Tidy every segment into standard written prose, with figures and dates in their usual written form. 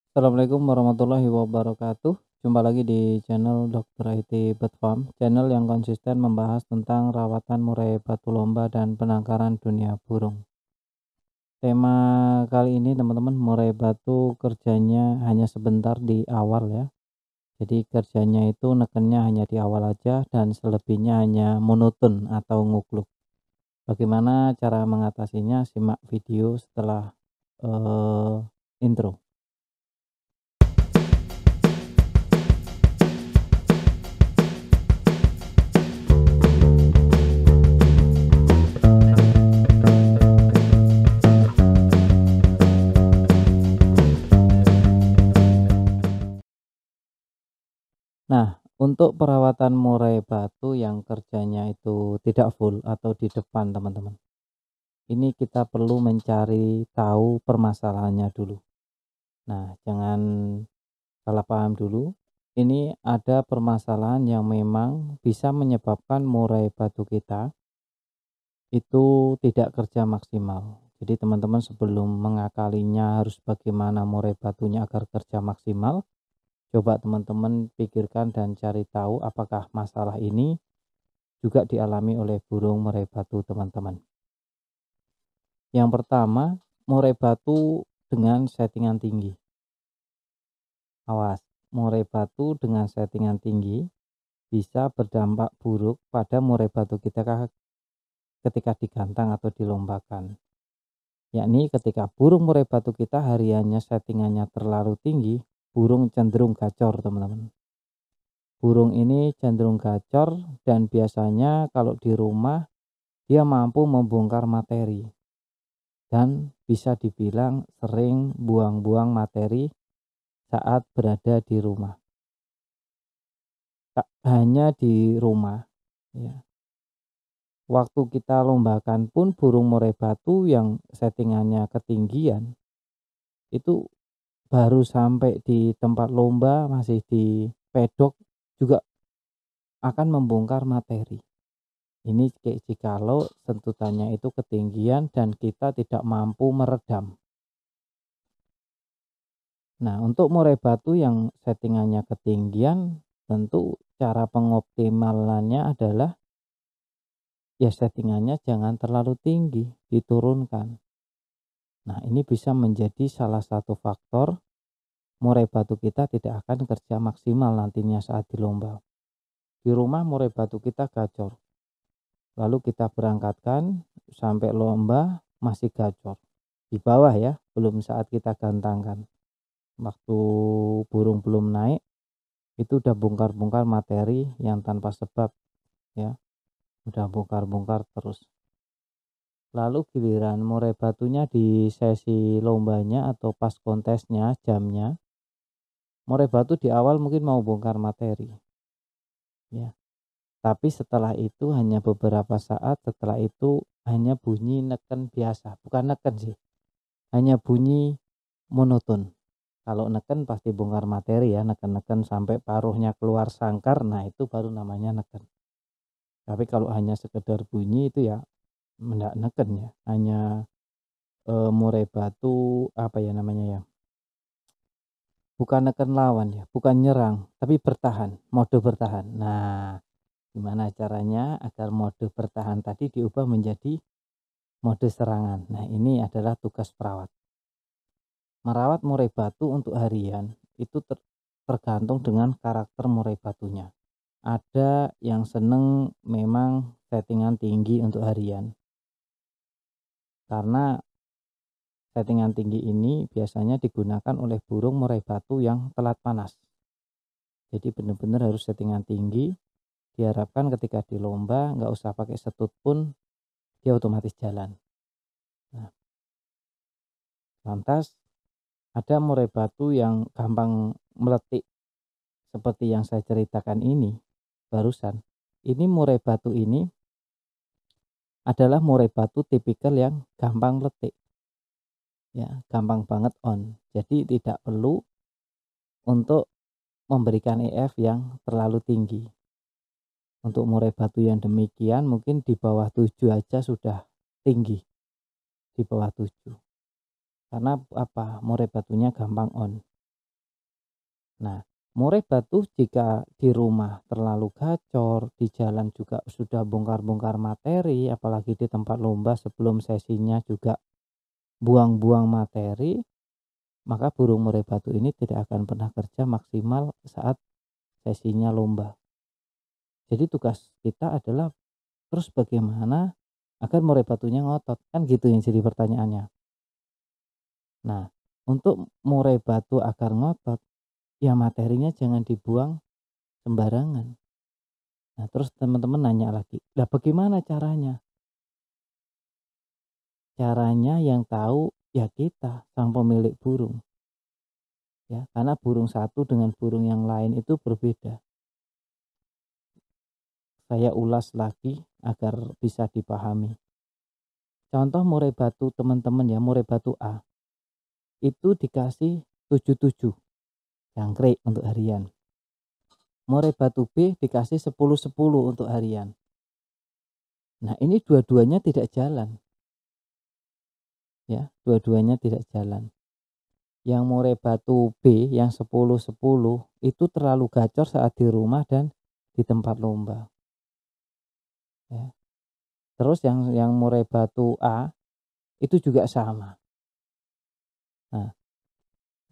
Assalamualaikum warahmatullahi wabarakatuh. Jumpa lagi di channel Dr. IT Bird Farm, channel yang konsisten membahas tentang rawatan murai batu lomba dan penangkaran dunia burung. Tema kali ini teman-teman, murai batu kerjanya hanya sebentar di awal ya. Jadi kerjanya itu nekennya hanya di awal aja dan selebihnya hanya monoton atau ngukluk. Bagaimana cara mengatasinya? Simak video setelah intro. Nah, untuk perawatan murai batu yang kerjanya itu tidak full atau di depan teman-teman, ini kita perlu mencari tahu permasalahannya dulu. Nah, jangan salah paham dulu. Ini ada permasalahan yang memang bisa menyebabkan murai batu kita itu tidak kerja maksimal. Jadi teman-teman sebelum mengakalinya harus bagaimana murai batunya agar kerja maksimal, coba teman-teman pikirkan dan cari tahu apakah masalah ini juga dialami oleh burung murai batu teman-teman. Yang pertama, murai batu dengan settingan tinggi. Awas, murai batu dengan settingan tinggi bisa berdampak buruk pada murai batu kita ketika digantang atau dilombakan. Yakni ketika burung murai batu kita hariannya settingannya terlalu tinggi, burung cenderung gacor teman-teman. Burung ini cenderung gacor dan biasanya kalau di rumah dia mampu membongkar materi dan bisa dibilang sering buang-buang materi saat berada di rumah. Tak hanya di rumah ya. Waktu kita lombakan pun burung murai batu yang settingannya ketinggian itu baru sampai di tempat lomba masih di pedok juga akan membongkar materi. Ini jikalau sentutannya itu ketinggian dan kita tidak mampu meredam. Nah, untuk murai batu yang settingannya ketinggian, tentu cara pengoptimalannya adalah ya settingannya jangan terlalu tinggi, diturunkan. Nah, ini bisa menjadi salah satu faktor murai batu kita tidak akan kerja maksimal nantinya saat di lomba. Di rumah murai batu kita gacor, lalu kita berangkatkan sampai lomba masih gacor. Di bawah ya, belum saat kita gantangkan. Waktu burung belum naik, itu udah bongkar-bongkar materi yang tanpa sebab ya, udah bongkar-bongkar terus. Lalu giliran murai batunya di sesi lombanya atau pas kontesnya jamnya, murai batu di awal mungkin mau bongkar materi ya, tapi setelah itu hanya beberapa saat setelah itu hanya bunyi neken biasa, bukan neken sih, hanya bunyi monoton. Kalau neken pasti bongkar materi ya, neken-neken sampai paruhnya keluar sangkar, nah itu baru namanya neken. Tapi kalau hanya sekedar bunyi itu ya enggak neken ya, hanya murai batu apa ya namanya ya, bukan neken lawan ya, bukan nyerang tapi bertahan, mode bertahan. Nah, gimana caranya agar mode bertahan tadi diubah menjadi mode serangan? Nah, ini adalah tugas perawat. Merawat murai batu untuk harian itu tergantung dengan karakter murai batunya. Ada yang seneng memang settingan tinggi untuk harian, karena settingan tinggi ini biasanya digunakan oleh burung murai batu yang telat panas. Jadi benar-benar harus settingan tinggi, diharapkan ketika di lomba nggak usah pakai setut pun dia otomatis jalan. Nah, lantas ada murai batu yang gampang meletik seperti yang saya ceritakan ini barusan. Ini murai batu ini adalah murai batu tipikal yang gampang meletik. Ya, gampang banget on. Jadi tidak perlu untuk memberikan EF yang terlalu tinggi. Untuk murai batu yang demikian mungkin di bawah 7 aja sudah tinggi. Di bawah 7. Karena apa? Murai batunya gampang on. Nah, murai batu jika di rumah terlalu gacor, di jalan juga sudah bongkar-bongkar materi, apalagi di tempat lomba sebelum sesinya juga buang-buang materi, maka burung murai batu ini tidak akan pernah kerja maksimal saat sesinya lomba. Jadi tugas kita adalah terus bagaimana agar murai batunya ngotot, kan gitu yang jadi pertanyaannya. Nah, untuk murai batu agar ngotot, ya materinya jangan dibuang sembarangan. Nah, terus teman-teman nanya lagi, lah bagaimana caranya? Caranya yang tahu ya kita, sang pemilik burung. Ya, karena burung satu dengan burung yang lain itu berbeda. Saya ulas lagi agar bisa dipahami. Contoh murai batu teman-teman ya, murai batu A. Itu dikasih 77 jangkrik untuk harian. Murai batu B dikasih 10-10 untuk harian. Nah, ini dua-duanya tidak jalan. Ya, dua-duanya tidak jalan. Yang murai batu B yang 10-10 itu terlalu gacor saat di rumah dan di tempat lomba. Ya. Terus yang murai batu A itu juga sama. Nah,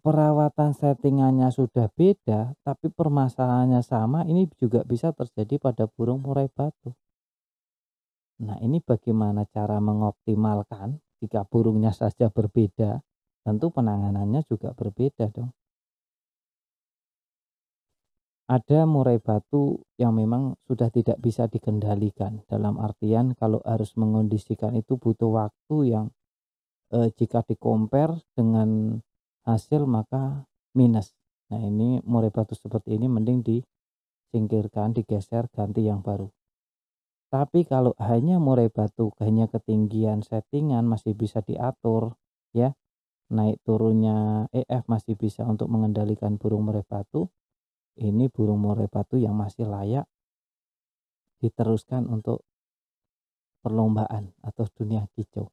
perawatan settingannya sudah beda, tapi permasalahannya sama, ini juga bisa terjadi pada burung murai batu. Nah, ini bagaimana cara mengoptimalkan jika burungnya saja berbeda, tentu penanganannya juga berbeda dong. Ada murai batu yang memang sudah tidak bisa dikendalikan, dalam artian kalau harus mengondisikan itu butuh waktu yang jika di-compare dengan hasil maka minus. Nah, ini murai batu seperti ini mending disingkirkan, digeser, ganti yang baru. Tapi kalau hanya murai batu, hanya ketinggian settingan masih bisa diatur ya, naik turunnya EF masih bisa untuk mengendalikan burung murai batu. Ini burung murai batu yang masih layak diteruskan untuk perlombaan atau dunia kicau.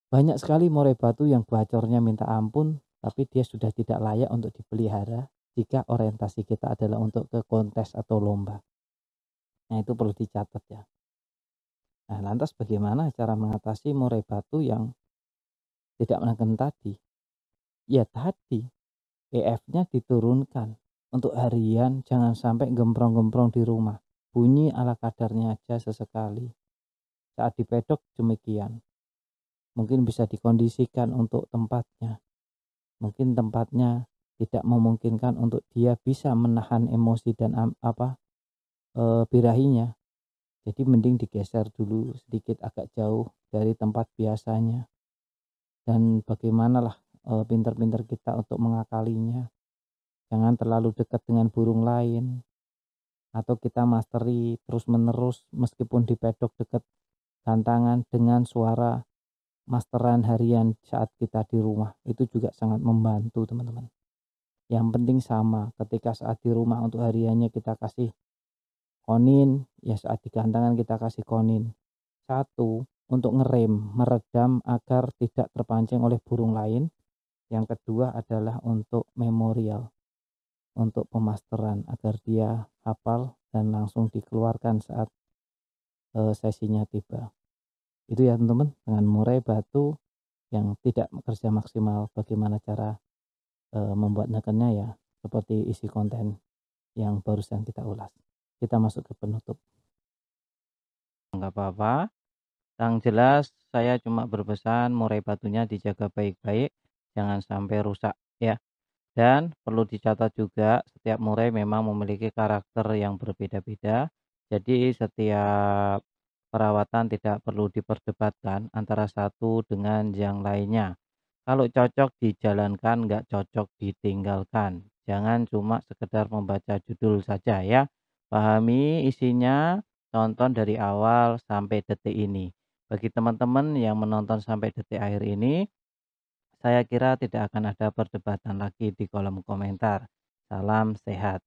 Banyak sekali murai batu yang bacornya minta ampun, tapi dia sudah tidak layak untuk dipelihara jika orientasi kita adalah untuk ke kontes atau lomba. Nah, itu perlu dicatat ya. Nah, lantas bagaimana cara mengatasi murai batu yang tidak menekan tadi? Ya tadi, EF-nya diturunkan. Untuk harian jangan sampai gemprong-gemprong di rumah. Bunyi ala kadarnya aja sesekali. Saat di pedok demikian. Mungkin bisa dikondisikan untuk tempatnya. Mungkin tempatnya tidak memungkinkan untuk dia bisa menahan emosi dan birahinya. Jadi mending digeser dulu sedikit agak jauh dari tempat biasanya. Dan bagaimanalah pinter-pinter kita untuk mengakalinya. Jangan terlalu dekat dengan burung lain. Atau kita masteri terus-menerus meskipun di pedok dekat gantangan dengan suara masteran harian saat kita di rumah. Itu juga sangat membantu teman-teman. Yang penting sama, ketika saat di rumah untuk hariannya kita kasih konin, ya saat di gantangan kita kasih konin. Satu, untuk ngerem, meredam agar tidak terpancing oleh burung lain. Yang kedua adalah untuk memorial, untuk pemasteran agar dia hafal dan langsung dikeluarkan saat sesinya tiba. Itu ya teman-teman, dengan murai batu yang tidak bekerja maksimal, bagaimana cara membuat nekennya ya, seperti isi konten yang barusan kita ulas. Kita masuk ke penutup. Enggak apa-apa. Yang jelas saya cuma berpesan murai batunya dijaga baik-baik, jangan sampai rusak ya. Dan perlu dicatat juga setiap murai memang memiliki karakter yang berbeda-beda. Jadi setiap perawatan tidak perlu diperdebatkan antara satu dengan yang lainnya. Kalau cocok dijalankan, nggak cocok ditinggalkan. Jangan cuma sekedar membaca judul saja ya. Pahami isinya, tonton dari awal sampai detik ini. Bagi teman-teman yang menonton sampai detik akhir ini, saya kira tidak akan ada perdebatan lagi di kolom komentar. Salam sehat.